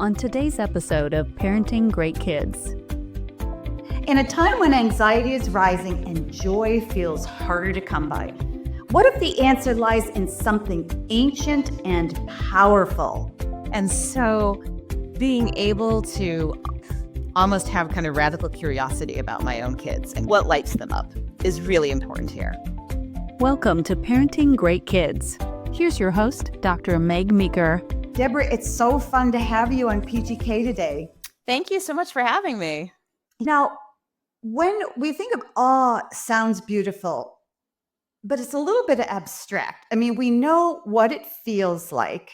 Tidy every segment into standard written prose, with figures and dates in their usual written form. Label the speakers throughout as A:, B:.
A: on today's episode of Parenting Great Kids.
B: In a time when anxiety is rising and joy feels harder to come by, what if the answer lies in something ancient and powerful?
C: And so being able to almost have kind of radical curiosity about my own kids and what lights them up is really important here.
A: Welcome to Parenting Great Kids. Here's your host, Dr. Meg Meeker.
B: Deborah, it's so fun to have you on PGK today.
C: Thank you so much for having me.
B: Now, when we think of awe, sounds beautiful, but it's a little bit abstract. I mean, we know what it feels like.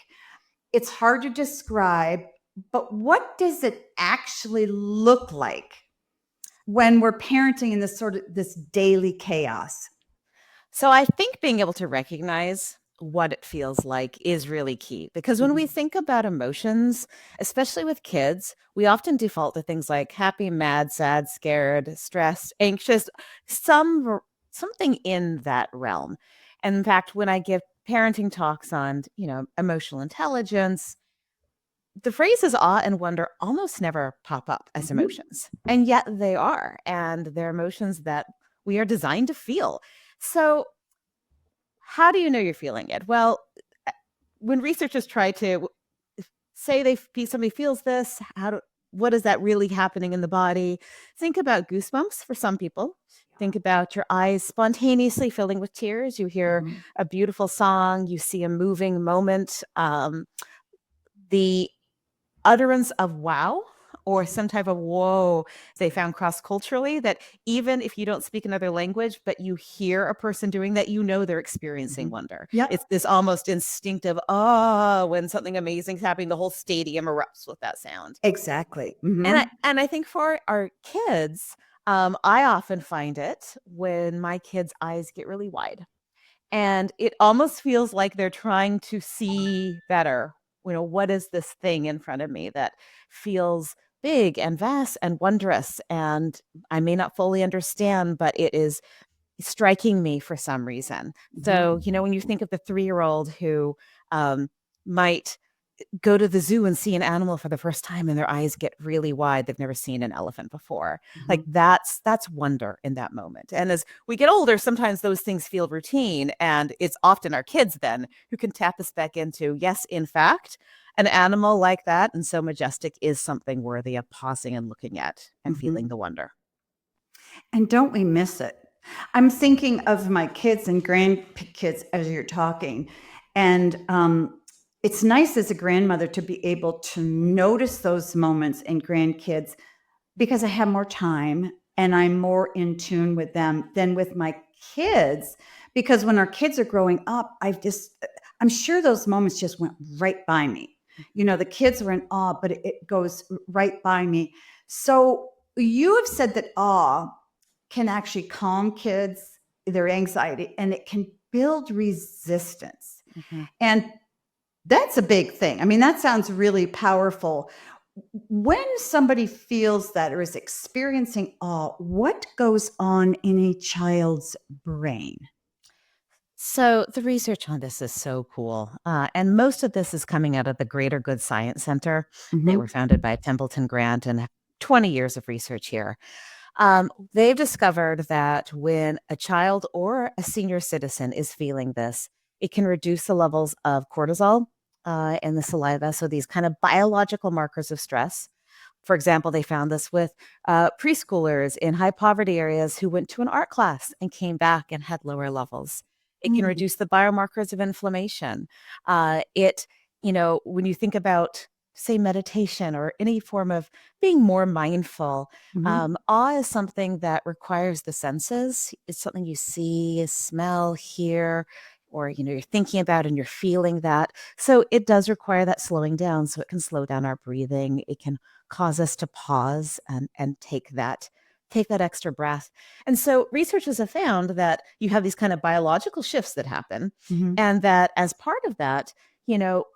B: It's hard to describe, but what does it actually look like when we're parenting in this daily chaos?
C: So I think being able to recognize what it feels like is really key, because when we think about emotions, especially with kids, we often default to things like happy, mad, sad, scared, stressed, anxious, something in that realm. And in fact, when I give parenting talks on, emotional intelligence, the phrases awe and wonder almost never pop up as emotions, and yet they are, and they're emotions that we are designed to feel. So how do you know you're feeling it? Well, when researchers try to say somebody feels this, what is that really happening in the body? Think about goosebumps for some people. Think about your eyes spontaneously filling with tears. You hear a beautiful song. You see a moving moment. The utterance of wow or some type of whoa they found cross-culturally, that even if you don't speak another language, but you hear a person doing that, they're experiencing wonder.
B: Yep.
C: It's this almost instinctive, when something amazing is happening, the whole stadium erupts with that sound.
B: Exactly.
C: And I think for our kids, I often find it when my kids' eyes get really wide. And it almost feels like they're trying to see better. What is this thing in front of me that feels big and vast and wondrous, and I may not fully understand, but it is striking me for some reason. So, when you think of the 3-year-old who might go to the zoo and see an animal for the first time and their eyes get really wide, they've never seen an elephant before. Like that's wonder in that moment. And as we get older, sometimes those things feel routine, and it's often our kids then who can tap us back into, yes, in fact, an animal like that and so majestic is something worthy of pausing and looking at and feeling the wonder.
B: And don't we miss it? I'm thinking of my kids and grandkids as you're talking, and it's nice as a grandmother to be able to notice those moments in grandkids, because I have more time and I'm more in tune with them than with my kids. Because when our kids are growing up, I'm sure those moments just went right by me. The kids were in awe, but it goes right by me. So you have said that awe can actually calm kids, their anxiety, and it can build resistance. And that's a big thing. I mean, that sounds really powerful. When somebody feels that or is experiencing awe, what goes on in a child's brain?
C: So the research on this is so cool. And most of this is coming out of the Greater Good Science Center. They were founded by Templeton Grant and have 20 years of research here. They've discovered that when a child or a senior citizen is feeling this, it can reduce the levels of cortisol in the saliva. So these kind of biological markers of stress. For example, they found this with preschoolers in high poverty areas who went to an art class and came back and had lower levels. It can reduce the biomarkers of inflammation. When you think about, say, meditation or any form of being more mindful, awe is something that requires the senses. It's something you see, smell, hear, or, you're thinking about and you're feeling that. So it does require that slowing down, so it can slow down our breathing. It can cause us to pause and take that extra breath. And so researchers have found that you have these kind of biological shifts that happen, and that as part of that,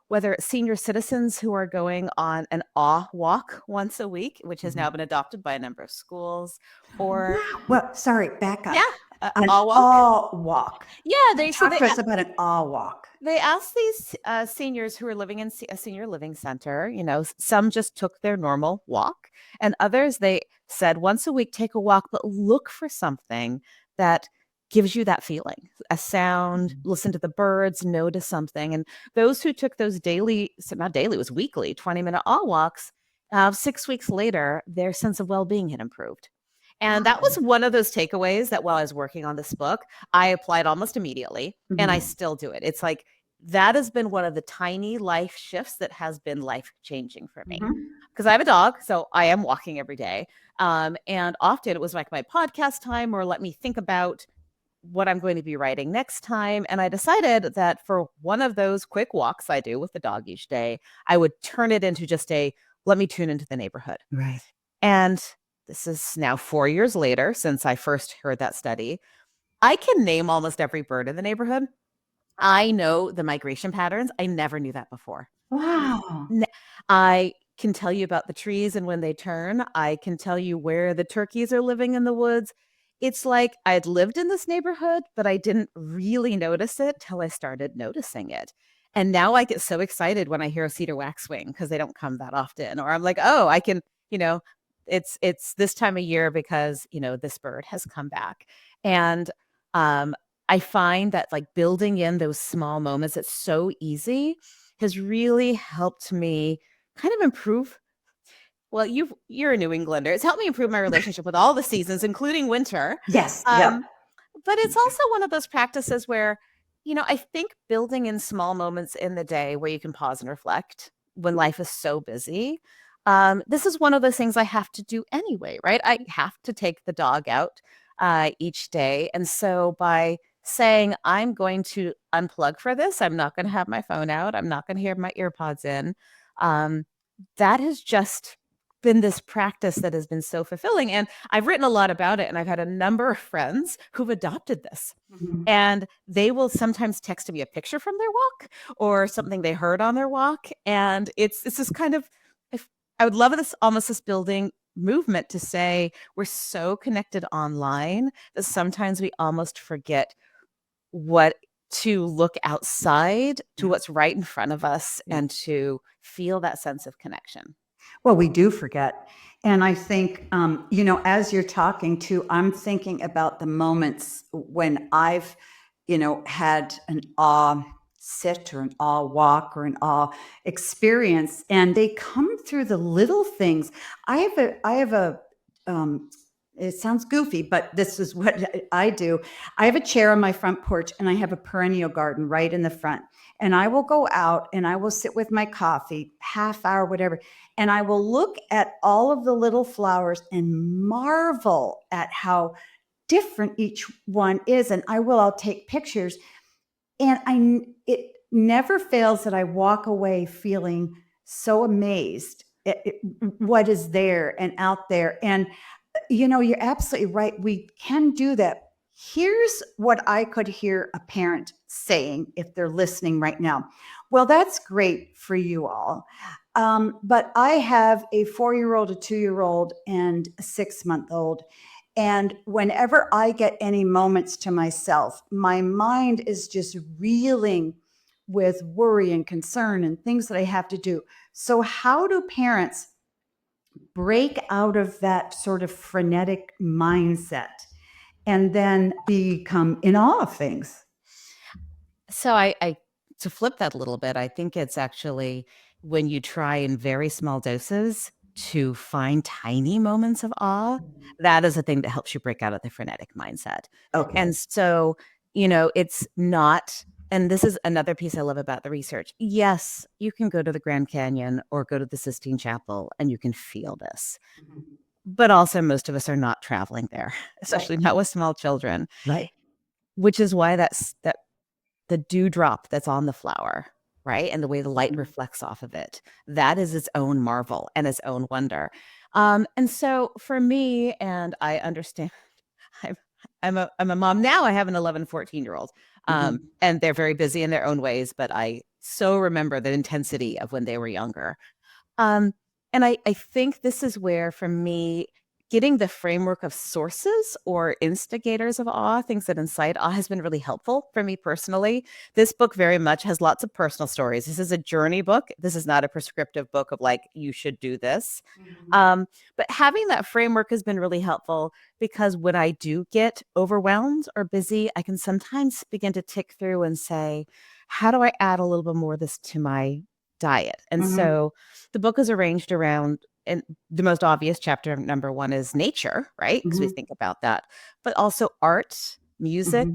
C: whether it's senior citizens who are going on an awe walk once a week, which has now been adopted by a number of schools, or...
B: Well, sorry, back up.
C: Yeah.
B: An
C: Awe walk?
B: awe walk.
C: Yeah,
B: Talk to us about an awe walk.
C: they asked these seniors who were living in a senior living center, some just took their normal walk, and others they said once a week take a walk, but look for something that gives you that feeling, a sound, listen to the birds, notice something. And those who took those daily, so not daily, it was weekly, 20-minute awe walks, 6 weeks later, their sense of well-being had improved. And that was one of those takeaways that while I was working on this book, I applied almost immediately, and I still do it. It's like that has been one of the tiny life shifts that has been life changing for me. Because I have a dog, so I am walking every day. And often it was like my podcast time or let me think about what I'm going to be writing next time. And I decided that for one of those quick walks I do with the dog each day, I would turn it into just let me tune into the neighborhood.
B: Right.
C: And this is now 4 years later since I first heard that study. I can name almost every bird in the neighborhood. I know the migration patterns. I never knew that before.
B: Wow.
C: I can tell you about the trees and when they turn. I can tell you where the turkeys are living in the woods. It's like I'd lived in this neighborhood, but I didn't really notice it till I started noticing it. And now I get so excited when I hear a cedar waxwing because they don't come that often. Or I'm like, oh, I can, it's this time of year because, this bird has come back. And I find that like building in those small moments, it's so easy, has really helped me kind of improve. Well, you're a New Englander. It's helped me improve my relationship with all the seasons, including winter.
B: Yes. Yep.
C: But it's also one of those practices where, I think building in small moments in the day where you can pause and reflect when life is so busy. This is one of those things I have to do anyway, right? I have to take the dog out each day. And so by saying, I'm going to unplug for this, I'm not going to have my phone out, I'm not going to hear my earpods in, that has just been this practice that has been so fulfilling. And I've written a lot about it, and I've had a number of friends who've adopted this. And they will sometimes text me a picture from their walk or something they heard on their walk. And it's this kind of, I would love this building movement to say we're so connected online that sometimes we almost forget what to look outside to what's right in front of us and to feel that sense of connection.
B: Well, we do forget. And I think, as you're talking too, I'm thinking about the moments when I've, had an awe sit or an awe walk or an awe experience, and they come through the little things. I have a, it sounds goofy, but this is what I do. I have a chair on my front porch and I have a perennial garden right in the front. And I will go out and I will sit with my coffee, half hour, whatever. And I will look at all of the little flowers and marvel at how different each one is. And I'll take pictures. And it never fails that I walk away feeling so amazed at what is there and out there. And you're absolutely right. We can do that. Here's what I could hear a parent saying if they're listening right now. Well, that's great for you all. But I have a 4-year-old, a 2-year-old, and a 6-month-old. And whenever I get any moments to myself, my mind is just reeling with worry and concern and things that I have to do. So how do parents break out of that sort of frenetic mindset and then become in awe of things?
C: So I to flip that a little bit, I think it's actually when you try in very small doses to find tiny moments of awe, that is a thing that helps you break out of the frenetic mindset.
B: Okay.
C: And so, it's not, and this is another piece I love about the research. Yes, you can go to the Grand Canyon or go to the Sistine Chapel and you can feel this. But also most of us are not traveling there, especially not with small children.
B: Right.
C: Which is why that the dewdrop that's on the flower, right? And the way the light reflects off of it, that is its own marvel and its own wonder. And so for me, and I understand, I'm a mom now. I have an 11, 14-year-old, and they're very busy in their own ways, but I so remember the intensity of when they were younger. And I think this is where, for me, getting the framework of sources or instigators of awe, things that incite awe, has been really helpful for me personally. This book very much has lots of personal stories. This is a journey book. This is not a prescriptive book of like, you should do this. But having that framework has been really helpful, because when I do get overwhelmed or busy, I can sometimes begin to tick through and say, how do I add a little bit more of this to my diet? And so the book is arranged around, and the most obvious chapter number 1 is nature, right? Because we think about that, but also art, music,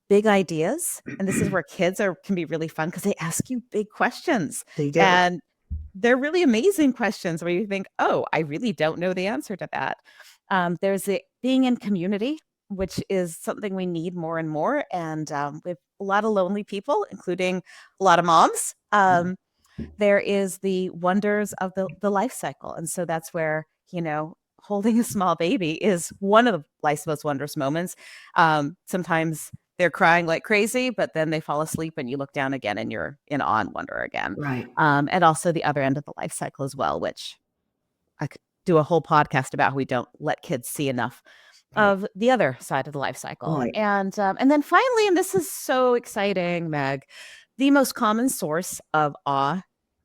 C: big ideas. And this is where kids can be really fun, because they ask you big questions.
B: They do.
C: And they're really amazing questions where you think, oh, I really don't know the answer to that. There's being in community, which is something we need more and more. And with a lot of lonely people, including a lot of moms, there is the wonders of the life cycle. And so that's where, holding a small baby is one of life's most wondrous moments. Sometimes they're crying like crazy, but then they fall asleep and you look down again and you're in awe and wonder again.
B: Right.
C: And also the other end of the life cycle as well, which I could do a whole podcast about how we don't let kids see enough of the other side of the life cycle.
B: Right.
C: And then finally, and this is so exciting, Meg, the most common source of awe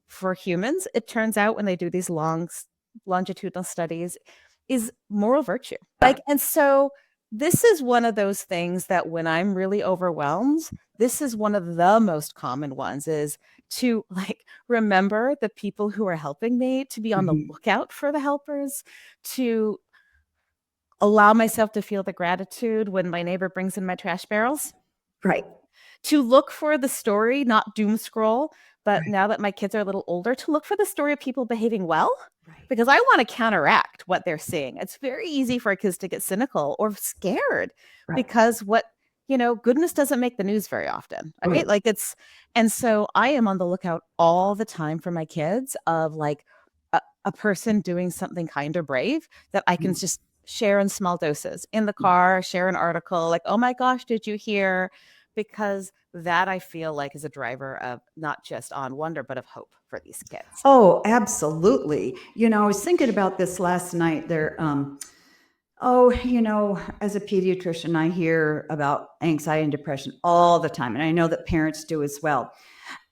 C: for humans, it turns out, when they do these longitudinal studies, is moral virtue. And so this is one of those things that when I'm really overwhelmed, this is one of the most common ones, is to remember the people who are helping me, to be on the lookout for the helpers, to allow myself to feel the gratitude when my neighbor brings in my trash barrels.
B: Right.
C: To look for the story, not doom scroll, but now that my kids are a little older, to look for the story of people behaving well, because I want to counteract what they're seeing. It's very easy for our kids to get cynical or scared because goodness doesn't make the news very often. Right? And so I am on the lookout all the time for my kids of a person doing something kind or brave that I can just share in small doses in the car, share an article like, oh my gosh, did you hear? Because that, I feel like, is a driver of not just on wonder, but of hope for these kids.
B: Oh, absolutely. I was thinking about this last night. There, as a pediatrician, I hear about anxiety and depression all the time, and I know that parents do as well.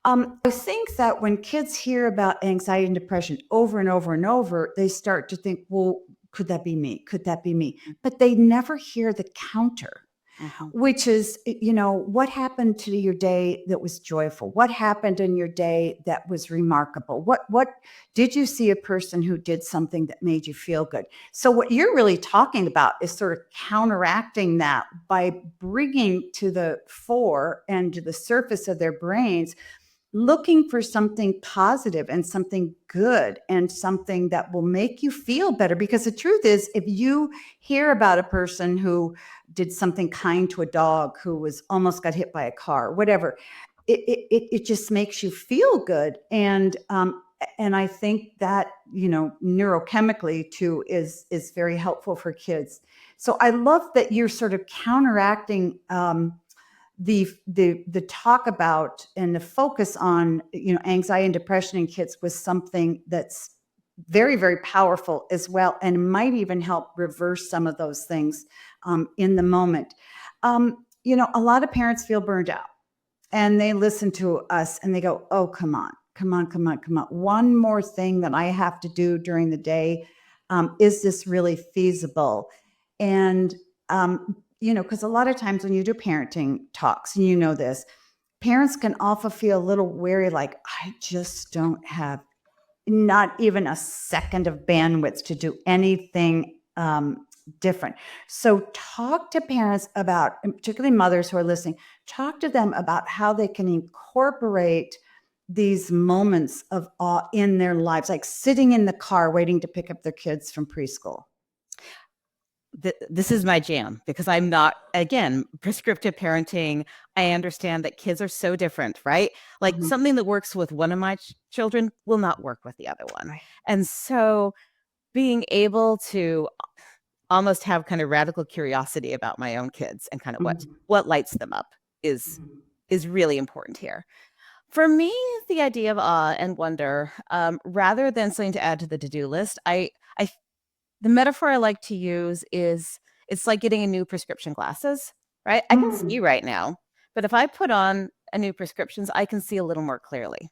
B: I think that when kids hear about anxiety and depression over and over and over, they start to think, well, could that be me? Could that be me? But they never hear the counter. Which is, what happened to your day that was joyful? What happened in your day that was remarkable? What did you see a person who did something that made you feel good? So what you're really talking about is sort of counteracting that by bringing to the fore and to the surface of their brains, looking for something positive and something good and something that will make you feel better. Because the truth is, if you hear about a person who did something kind to a dog who was almost got hit by a car, whatever, it just makes you feel good. And I think that, neurochemically too is very helpful for kids. So I love that you're sort of counteracting the talk about and the focus on anxiety and depression in kids was something that's very, very powerful as well, and might even help reverse some of those things in the moment. A lot of parents feel burned out, and they listen to us and they go, oh, come on. One more thing that I have to do during the day. Is this really feasible? And because a lot of times when you do parenting talks, and this, parents can often feel a little wary, like, I just don't have not even a second of bandwidth to do anything different. So talk to parents about, and particularly mothers who are listening, talk to them about how they can incorporate these moments of awe in their lives, like sitting in the car waiting to pick up their kids from preschool.
C: This is my jam, because I'm not, again, prescriptive parenting. I understand that kids are so different, right? Something that works with one of my children will not work with the other one. Right. And so being able to almost have kind of radical curiosity about my own kids and kind of what lights them up is really important here. For me, the idea of awe and wonder, rather than something to add to the to-do list, I the metaphor I like to use is it's like getting a new prescription glasses, right? I can see right now, but if I put on a new prescriptions, I can see a little more clearly.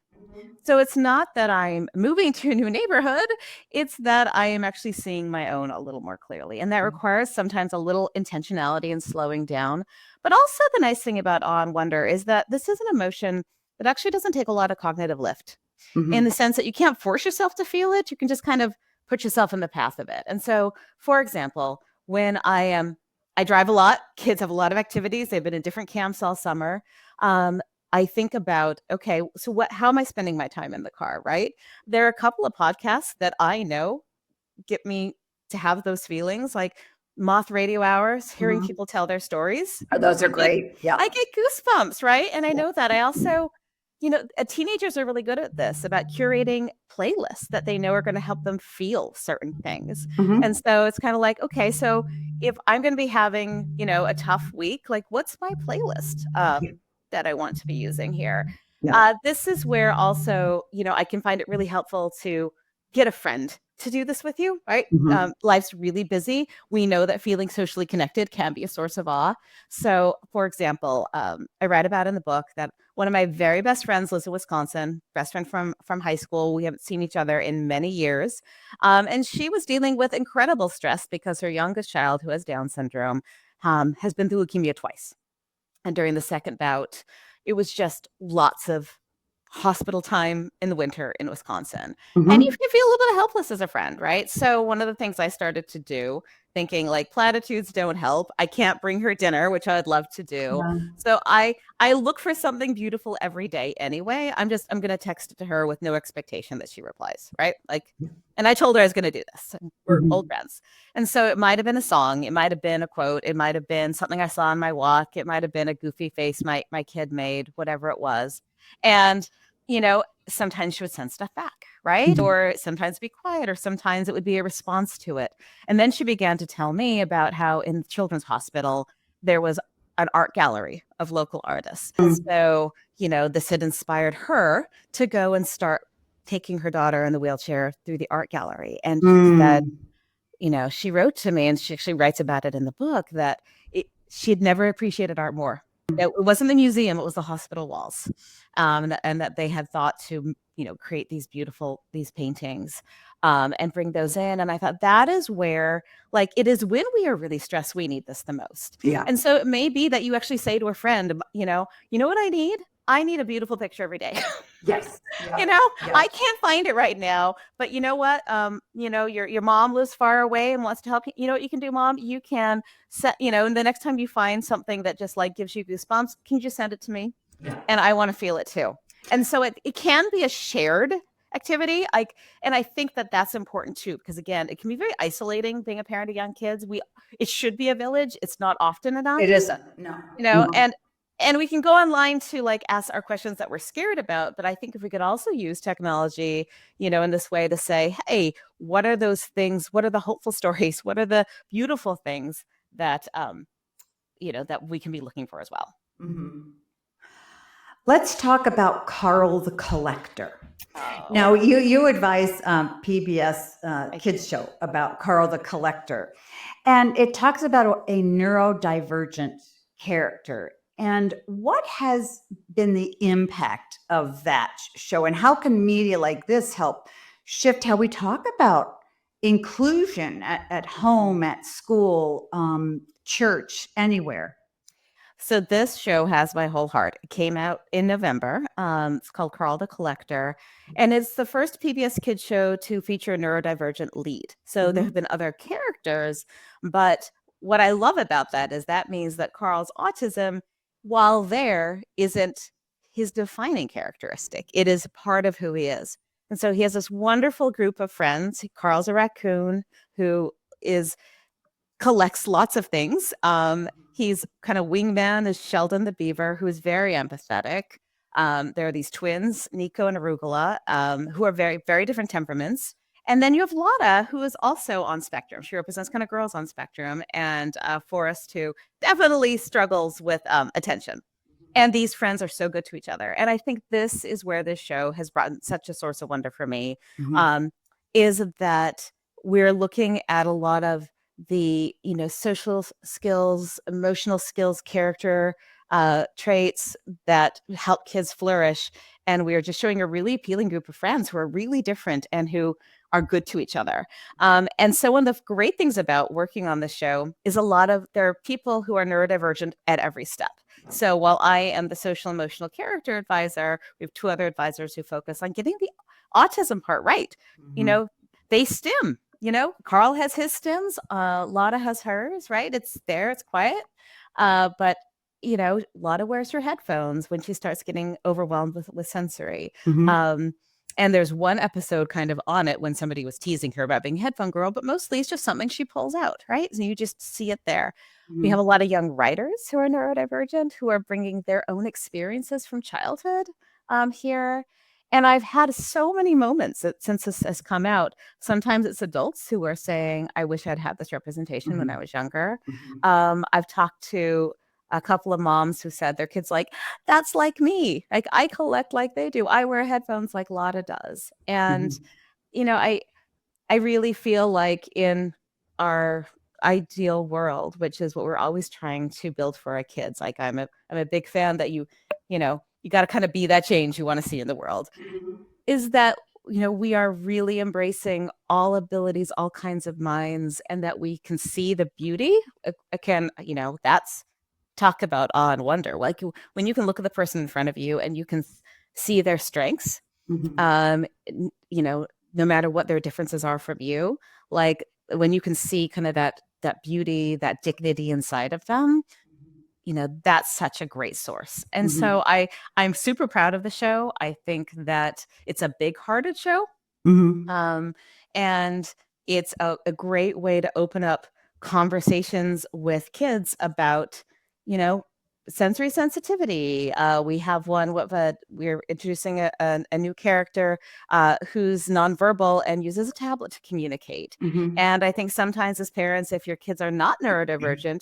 C: So it's not that I'm moving to a new neighborhood, it's that I am actually seeing my own a little more clearly. And that requires sometimes a little intentionality and slowing down. But also the nice thing about awe and wonder is that this is an emotion that actually doesn't take a lot of cognitive lift in the sense that you can't force yourself to feel it. You can just kind of put yourself in the path of it. And so, for example, when I drive a lot, kids have a lot of activities. They've been in different camps all summer. I think about, okay, so how am I spending my time in the car, right? There are a couple of podcasts that I know get me to have those feelings, like Moth Radio Hours, hearing people tell their stories.
B: Oh, those are great. Yeah.
C: I get goosebumps, right? And I know that. I also, teenagers are really good at this, about curating playlists that they know are going to help them feel certain things. And so it's kind of like, okay, so if I'm going to be having, a tough week, like what's my playlist that I want to be using here? This is where also, I can find it really helpful to get a friend to do this with you, right? Life's really busy. We know that feeling socially connected can be a source of awe. So, for example, I write about in the book that one of my very best friends lives in Wisconsin, best friend from high school. We haven't seen each other in many years. And she was dealing with incredible stress because her youngest child, who has Down syndrome, has been through leukemia twice. And during the second bout, it was just lots of hospital time in the winter in Wisconsin. And you feel a little bit helpless as a friend, right? So one of the things I started to do, thinking like platitudes don't help. I can't bring her dinner, which I'd love to do. So I look for something beautiful every day anyway. I'm going to text it to her with no expectation that she replies, right? Like, and I told her I was going to do this. We're old friends. And so it might have been a song. It might have been a quote. It might have been something I saw on my walk. It might have been a goofy face my kid made, whatever it was. And, sometimes she would send stuff back, right? Or sometimes be quiet, or sometimes it would be a response to it. And then she began to tell me about how in Children's Hospital, there was an art gallery of local artists. So, this had inspired her to go and start taking her daughter in the wheelchair through the art gallery. And she said, she wrote to me, and she actually writes about it in the book, that she had never appreciated art more. It wasn't the museum, it was the hospital walls. And that they had thought to, create these paintings and bring those in. And I thought that is where, like, it is when we are really stressed, we need this the most.
B: Yeah.
C: And so it may be that you actually say to a friend, you know what I need? I need a beautiful picture every day.
B: Yes.
C: I can't find it right now, but you know what? Your mom lives far away and wants to help you. You know what you can do, Mom? You can set, and the next time you find something that just like gives you goosebumps, can you just send it to me? Yeah. And I want to feel it too. And so it can be a shared activity. And I think that that's important too, because again, it can be very isolating being a parent of young kids. It should be a village. It's not often enough.
B: It isn't. No.
C: And we can go online to like ask our questions that we're scared about. But I think if we could also use technology, in this way to say, hey, what are those things? What are the hopeful stories? What are the beautiful things that, that we can be looking for as well?
B: Mm-hmm. Let's talk about Carl the Collector. Now, you advise PBS Kids Show about Carl the Collector. And it talks about a neurodivergent character. And what has been the impact of that show? And how can media like this help shift how we talk about inclusion at home, at school, church, anywhere?
C: So this show has my whole heart. It came out in November. It's called Carl the Collector. And it's the first PBS Kids show to feature a neurodivergent lead. So there have been other characters, but what I love about that is that means that Carl's autism, while there, isn't his defining characteristic. It is part of who he is. And so he has this wonderful group of friends. Carl's a raccoon who collects lots of things. He's kind of wingman is Sheldon the beaver, who is very empathetic. There are these twins, Nico and Arugula, who are very, very different temperaments. And then you have Lotta, who is also on spectrum. She represents kind of girls on spectrum, and Forrest, who definitely struggles with attention. And these friends are so good to each other. And I think this is where this show has brought such a source of wonder for me, is that we're looking at a lot of the, social skills, emotional skills, character traits that help kids flourish. And we are just showing a really appealing group of friends who are really different and who are good to each other. And so one of the great things about working on the show is there are people who are neurodivergent at every step. So while I am the social emotional character advisor, we have two other advisors who focus on getting the autism part right. They stim. Carl has his stims, Lotta has hers, right? It's there, it's quiet. But Lotta wears her headphones when she starts getting overwhelmed with sensory. And there's one episode kind of on it when somebody was teasing her about being a headphone girl, but mostly it's just something she pulls out, right? So you just see it there. We have a lot of young writers who are neurodivergent, who are bringing their own experiences from childhood here. And I've had so many moments since this has come out. Sometimes it's adults who are saying, I wish I'd had this representation when I was younger. I've talked to a couple of moms who said their kids that's like me. Like, I collect like they do. I wear headphones like Lotta does. And, I really feel like in our ideal world, which is what we're always trying to build for our kids. Like, I'm a big fan that you got to kind of be that change you want to see in the world. Is that, we are really embracing all abilities, all kinds of minds, and that we can see the beauty. Again, that's talk about awe and wonder. Like, when you can look at the person in front of you and you can see their strengths, no matter what their differences are from you, like when you can see kind of that beauty, that dignity inside of them, that's such a great source. And so I'm super proud of the show. I think that it's a big-hearted show. And it's a great way to open up conversations with kids about, sensory sensitivity. We have one we're introducing a new character who's nonverbal and uses a tablet to communicate. And I think sometimes as parents, if your kids are not neurodivergent,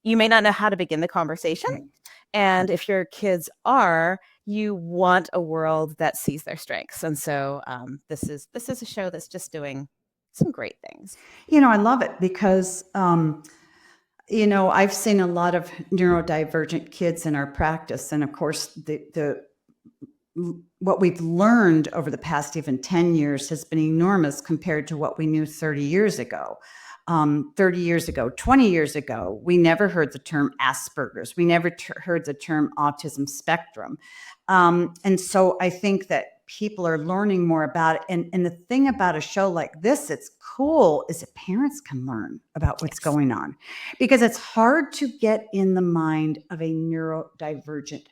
C: you may not know how to begin the conversation. And if your kids are, you want a world that sees their strengths. And so this is a show that's just doing some great things.
B: I love it because, I've seen a lot of neurodivergent kids in our practice. And of course, what we've learned over the past even 10 years has been enormous compared to what we knew 30 years ago. 30 years ago, 20 years ago, we never heard the term Asperger's. We never heard the term autism spectrum. And so I think that people are learning more about it. And the thing about a show like this, it's cool, is that parents can learn about what's going on, because it's hard to get in the mind of a neurodivergent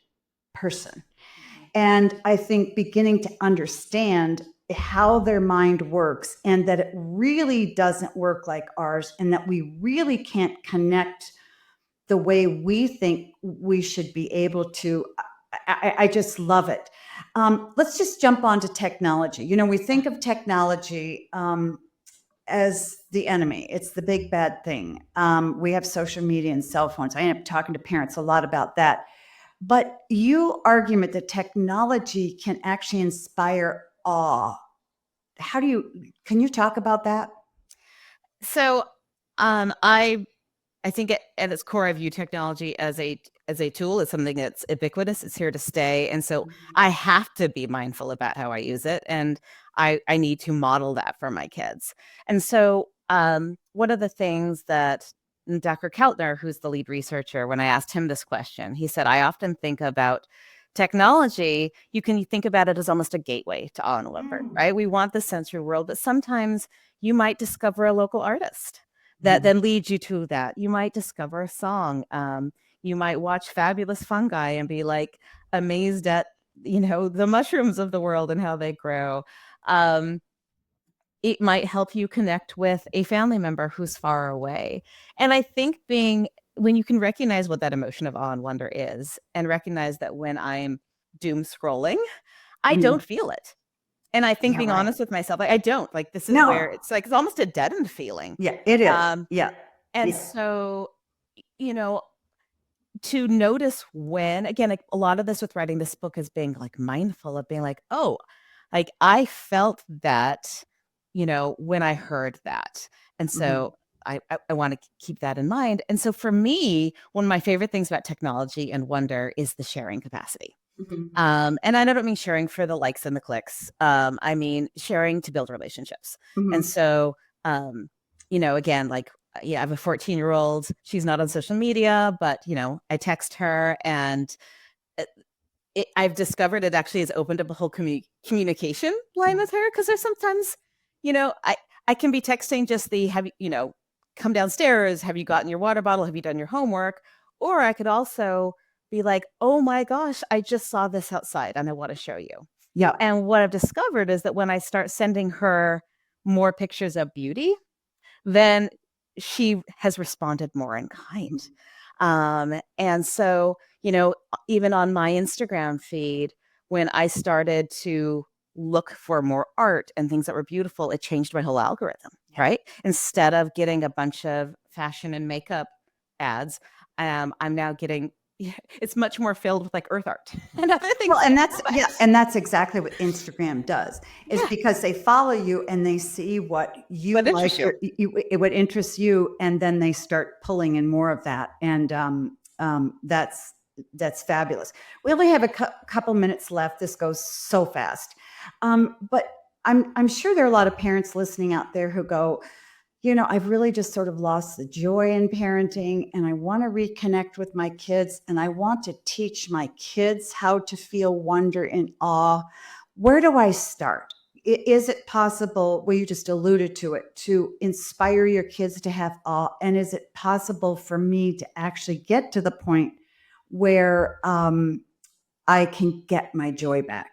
B: person. And I think beginning to understand how their mind works, and that it really doesn't work like ours, and that we really can't connect the way we think we should be able to. I just love it. Let's just jump onto technology. We think of technology as the enemy. It's the big bad thing. We have social media and cell phones. I end up talking to parents a lot about that. But you argument that technology can actually inspire awe. Can you talk about that?
C: So I think at its core, I view technology as a tool. It's something that's ubiquitous. It's here to stay. And so I have to be mindful about how I use it. And I need to model that for my kids. And so one of the things that Dr. Keltner, who's the lead researcher, when I asked him this question, he said, I often think about technology, you can think about it as almost a gateway to awe and wonder, right? We want the sensory world, but sometimes you might discover a local artist that then leads you to that. You might discover a song. You might watch Fabulous Fungi and be like amazed at, the mushrooms of the world and how they grow. It might help you connect with a family member who's far away. And I think when you can recognize what that emotion of awe and wonder is, and recognize that when I'm doom scrolling, I don't feel it. And I think being honest with myself, I don't. Like, this is where it's like, it's almost a deadened feeling.
B: Yeah, it is.
C: And so, to notice when, again, like a lot of this with writing this book is being like mindful of being like, oh, like I felt that when I heard that. And so I want to keep that in mind. And so for me, one of my favorite things about technology and wonder is the sharing capacity. And I don't mean sharing for the likes and the clicks. I mean sharing to build relationships. And so, again, like, I have a 14-year-old. She's not on social media, but I text her, and I've discovered it actually has opened up a whole communication line with her, because there's sometimes, I can be texting just come downstairs. Have you gotten your water bottle? Have you done your homework? Or I could also be like, oh my gosh, I just saw this outside and I want to show you.
B: Yeah.
C: And what I've discovered is that when I start sending her more pictures of beauty, then she has responded more in kind. And so, even on my Instagram feed, when I started to look for more art and things that were beautiful, it changed my whole algorithm, right? Instead of getting a bunch of fashion and makeup ads, I'm now getting, it's much more filled with like earth art and other things.
B: Well, and that's exactly what Instagram does, is because they follow you and they see what you like, what interests you, and then they start pulling in more of that. And that's fabulous. We only have a couple minutes left. This goes so fast, but I'm sure there are a lot of parents listening out there who go, I've really just sort of lost the joy in parenting, and I want to reconnect with my kids, and I want to teach my kids how to feel wonder and awe. Where do I start? Is it possible, well, you just alluded to it, to inspire your kids to have awe? And is it possible for me to actually get to the point where I can get my joy back?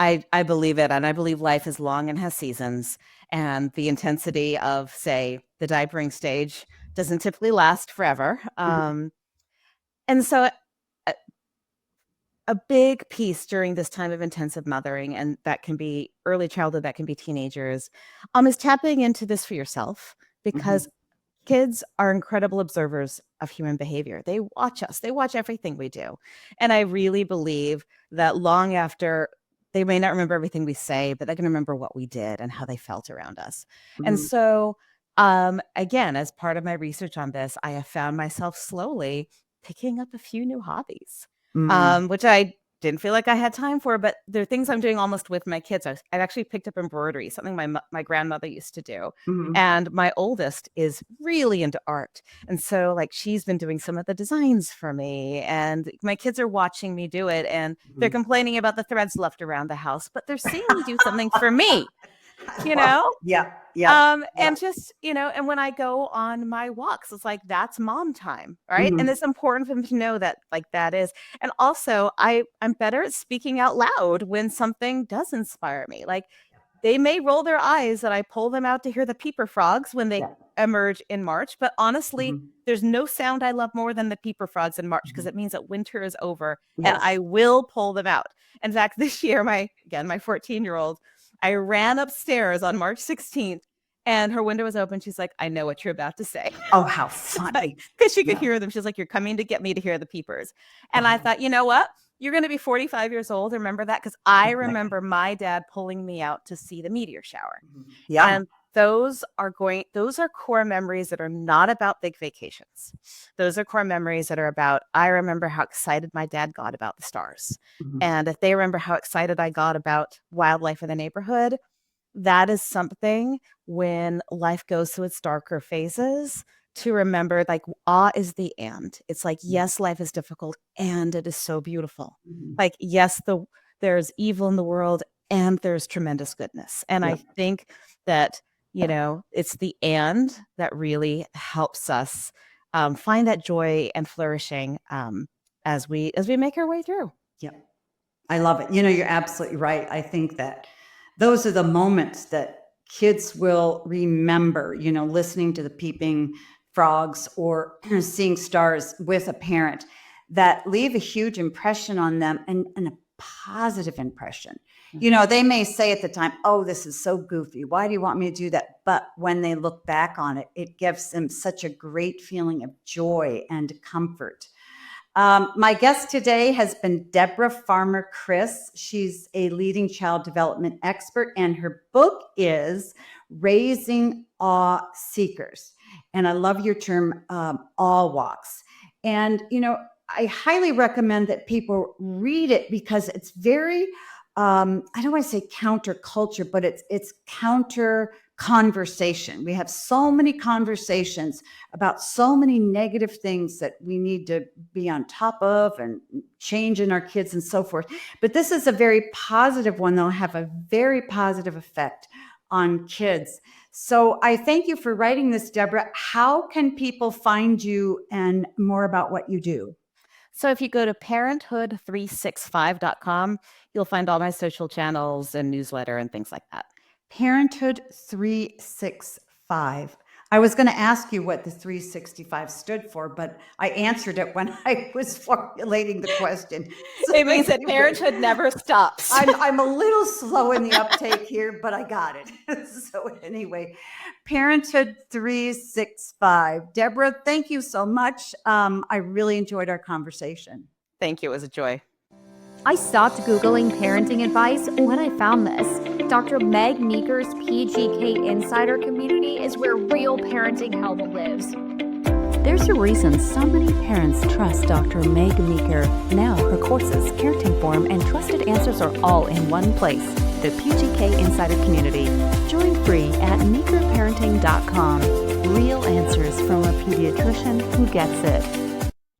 C: I believe it. And I believe life is long and has seasons. And the intensity of, say, the diapering stage doesn't typically last forever. And so a big piece during this time of intensive mothering, and that can be early childhood, that can be teenagers, is tapping into this for yourself, because kids are incredible observers of human behavior. They watch us. They watch everything we do. And I really believe that long after, they may not remember everything we say, but they can remember what we did and how they felt around us. And so, again, as part of my research on this, I have found myself slowly picking up a few new hobbies, which I didn't feel like I had time for, but they're things I'm doing almost with my kids. I've actually picked up embroidery, something my grandmother used to do. And my oldest is really into art. And so like she's been doing some of the designs for me, and my kids are watching me do it, and they're complaining about the threads left around the house, but they're seeing me do something for me. And just, and when I go on my walks, it's like, that's mom time, right? And it's important for them to know that, like, that is. And also I'm better at speaking out loud when something does inspire me. Like, they may roll their eyes that I pull them out to hear the peeper frogs when they emerge in March. But honestly, there's no sound I love more than the peeper frogs in March, because it means that winter is over, and I will pull them out. In fact, this year, my 14-year-old, I ran upstairs on March 16th, and her window was open. She's like, I know what you're about to say.
B: Oh, how funny.
C: Because she could hear them. She's like, you're coming to get me to hear the peepers. And I thought, you know what? You're going to be 45 years old. Remember that? Because I remember my dad pulling me out to see the meteor shower. And those are core memories that are not about big vacations. Those are core memories that are about, I remember how excited my dad got about the stars. And if they remember how excited I got about wildlife in the neighborhood, that is something, when life goes through its darker phases, to remember, like, awe is the and. It's like, yes, life is difficult, and it is so beautiful. Like, yes, there's evil in the world, and there's tremendous goodness. And I think that, it's the and that really helps us find that joy and flourishing as we make our way through.
B: I love it. You're absolutely right. I think that those are the moments that kids will remember, listening to the peeping frogs or seeing stars with a parent, that leave a huge impression on them, and a positive impression. They may say at the time, oh, this is so goofy. Why do you want me to do that? But when they look back on it, it gives them such a great feeling of joy and comfort. My guest today has been Deborah Farmer Kris. She's a leading child development expert, and her book is Raising Awe Seekers. And I love your term, awe walks. And, I highly recommend that people read it because it's very, I don't want to say counterculture, but it's counter conversation. We have so many conversations about so many negative things that we need to be on top of and change in our kids and so forth. But this is a very positive one that'll have a very positive effect on kids. So I thank you for writing this, Deborah. How can people find you and more about what you do?
C: So if you go to parenthood365.com, you'll find all my social channels and newsletter and things like that.
B: Parenthood 365. I was going to ask you what the 365 stood for, but I answered it when I was formulating the question.
C: So it means that parenthood never stops.
B: I'm a little slow in the uptake here, but I got it. So anyway, Parenthood 365. Deborah, thank you so much. I really enjoyed our conversation.
C: Thank you. It was a joy.
D: I stopped Googling parenting advice when I found this. Dr. Meg Meeker's PGK Insider community is where real parenting help lives.
A: There's a reason so many parents trust Dr. Meg Meeker. Now her courses, parenting forum, and trusted answers are all in one place, the PGK Insider community. Join free at meekerparenting.com. Real answers from a pediatrician who gets it.